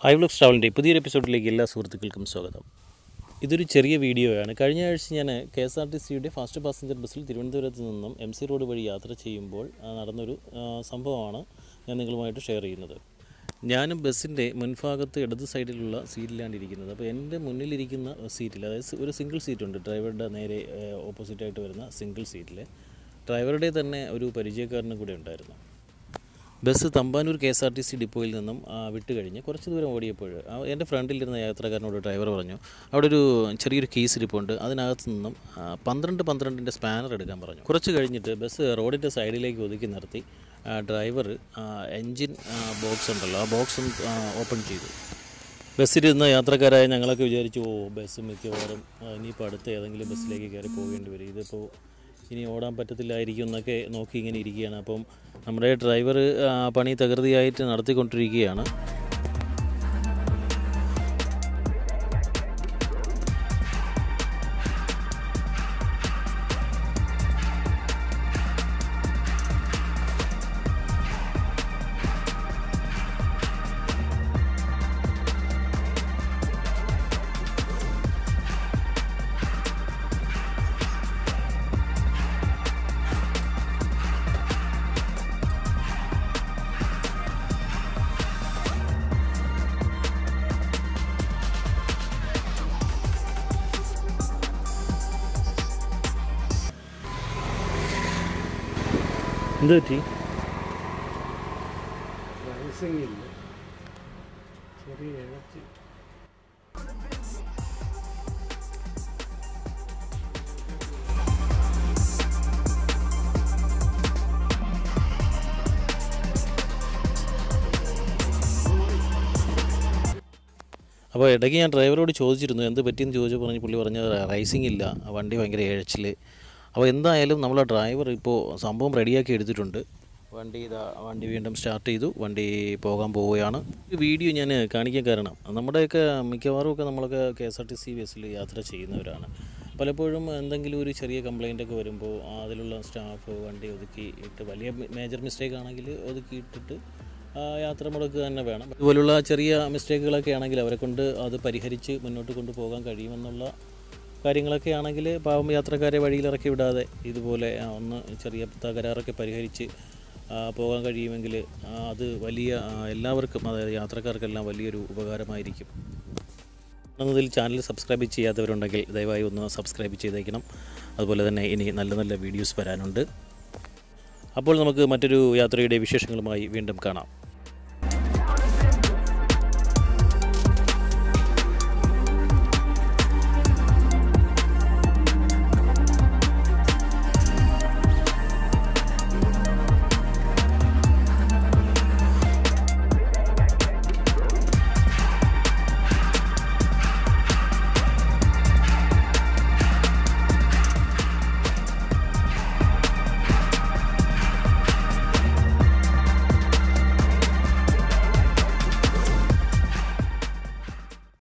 I vlogs ട്രാവലിൻ്റെ പുതിയൊരു എപ്പിസോഡിലേക്ക് എല്ലാ സുഹൃത്തുക്കൾക്കും സ്വാഗതം. ഇതൊരു ചെറിയ വീഡിയോയാണ്. കഴിഞ്ഞ ആഴ്ച ഞാൻ KSRTCയുടെ ഫാസ്റ്റ് പാസഞ്ചർ ബസ്സിൽ തിരുവനന്തപുരത്ത് നിന്നും MC റോഡ് വഴി യാത്ര ചെയ്യുമ്പോൾ നടന്നൊരു സംഭവമാണ് ഞാൻ നിങ്ങളുമായിട്ട് ഷെയർ ചെയ്യുന്നത്. ഞാനും ബസ്സിൻ്റെ മുൻഭാഗത്ത് ഇടത് സൈഡിലുള്ള സീറ്റിലാണ് ഇരിക്കുന്നത്. അപ്പോൾ എൻ്റെ മുന്നിലിരിക്കുന്ന സീറ്റിൽ, അതായത് ഒരു സിംഗിൾ സീറ്റുണ്ട്, ഡ്രൈവറുടെ നേരെ ഓപ്പോസിറ്റായിട്ട് വരുന്ന സിംഗിൾ സീറ്റിൽ ഡ്രൈവറുടെ തന്നെ ഒരു പരിചയക്കാരനും കൂടെ ഉണ്ടായിരുന്നു. ബസ് തമ്പാനൂർ KSRTC ഡിപ്പോയിൽ നിന്നും വിട്ട് കഴിഞ്ഞ് കുറച്ച് ദൂരം ഓടിയപ്പോൾ എൻ്റെ ഫ്രണ്ടിലിരുന്ന യാത്രക്കാരനോട് ഡ്രൈവർ പറഞ്ഞു, അവിടെ ഒരു ചെറിയൊരു കേസ് ഇരിപ്പുണ്ട്, അതിനകത്ത് നിന്നും 12 സ്പാനർ എടുക്കാൻ പറഞ്ഞു. കുറച്ച് കഴിഞ്ഞിട്ട് ബസ് റോഡിൻ്റെ സൈഡിലേക്ക് ഒതുക്കി നിർത്തി ഡ്രൈവർ എൻജിൻ ബോക്സ് ഉണ്ടല്ലോ, ആ ബോക്സ് ഓപ്പൺ ചെയ്തു. ബസ്സിലിരുന്ന യാത്രക്കാരായ ഞങ്ങളൊക്കെ വിചാരിച്ചു, ബസ് മിക്കവാറും ഇനിയിപ്പോൾ അടുത്ത ഏതെങ്കിലും ബസ്സിലേക്ക് കയറി പോകേണ്ടി വരും, ഇതിപ്പോൾ ഇനി ഓടാൻ പറ്റത്തില്ലായിരിക്കും എന്നൊക്കെ നോക്കി ഇങ്ങനെ ഇരിക്കുകയാണ്. അപ്പം നമ്മുടെ ഡ്രൈവർ പണി തകൃതിയായിട്ട് നടത്തിക്കൊണ്ടിരിക്കുകയാണ്. എന്ത് പറ്റി? അപ്പോൾ ഇടയ്ക്ക് ഞാൻ ഡ്രൈവറോട് ചോദിച്ചിരുന്നു എന്ത് പറ്റിയെന്ന് ചോദിച്ചപ്പോൾ പുള്ളി പറഞ്ഞത് റൈസിംഗ് ഇല്ല, വണ്ടി ഭയങ്കര ഇഴച്ചിൽ. അപ്പോൾ എന്തായാലും നമ്മളെ ഡ്രൈവർ ഇപ്പോൾ സംഭവം റെഡിയാക്കി എടുത്തിട്ടുണ്ട്. വണ്ടി വീണ്ടും സ്റ്റാർട്ട് ചെയ്തു, വണ്ടി പോകാൻ പോവുകയാണ്. ഈ വീഡിയോ ഞാൻ കാണിക്കാൻ കാരണം, നമ്മുടെയൊക്കെ മിക്കവാറും നമ്മളൊക്കെ KSRTC ബസ്സിൽ യാത്ര ചെയ്യുന്നവരാണ്. പലപ്പോഴും എന്തെങ്കിലും ഒരു ചെറിയ കംപ്ലൈൻ്റൊക്കെ വരുമ്പോൾ അതിലുള്ള സ്റ്റാഫ് വണ്ടി ഒതുക്കി ഇട്ട്, വലിയ മേജർ മിസ്റ്റേക്ക് ആണെങ്കിൽ ഒതുക്കി ഇട്ടിട്ട് യാത്ര മുടക്കുക തന്നെ വേണം. ഇതുപോലുള്ള ചെറിയ മിസ്റ്റേക്കുകളൊക്കെ ആണെങ്കിൽ അവരെ കൊണ്ട് അത് പരിഹരിച്ച് മുന്നോട്ട് കൊണ്ടുപോകാൻ കഴിയുമെന്നുള്ള കാര്യങ്ങളൊക്കെ ആണെങ്കിൽ പാവം യാത്രക്കാരെ വഴിയിലിറക്കി വിടാതെ ഇതുപോലെ ഒന്ന് ചെറിയ തകരാറൊക്കെ പരിഹരിച്ച് പോകാൻ കഴിയുമെങ്കിൽ അത് വലിയ എല്ലാവർക്കും, അതായത് യാത്രക്കാർക്കെല്ലാം വലിയൊരു ഉപകാരമായിരിക്കും. എന്നതിൽ ചാനൽ സബ്സ്ക്രൈബ് ചെയ്യാത്തവരുണ്ടെങ്കിൽ ദയവായി ഒന്ന് സബ്സ്ക്രൈബ് ചെയ്തേക്കണം. അതുപോലെ തന്നെ ഇനി നല്ല നല്ല വീഡിയോസ് വരാനുണ്ട്. അപ്പോൾ നമുക്ക് മറ്റൊരു യാത്രയുടെ വിശേഷങ്ങളുമായി വീണ്ടും കാണാം.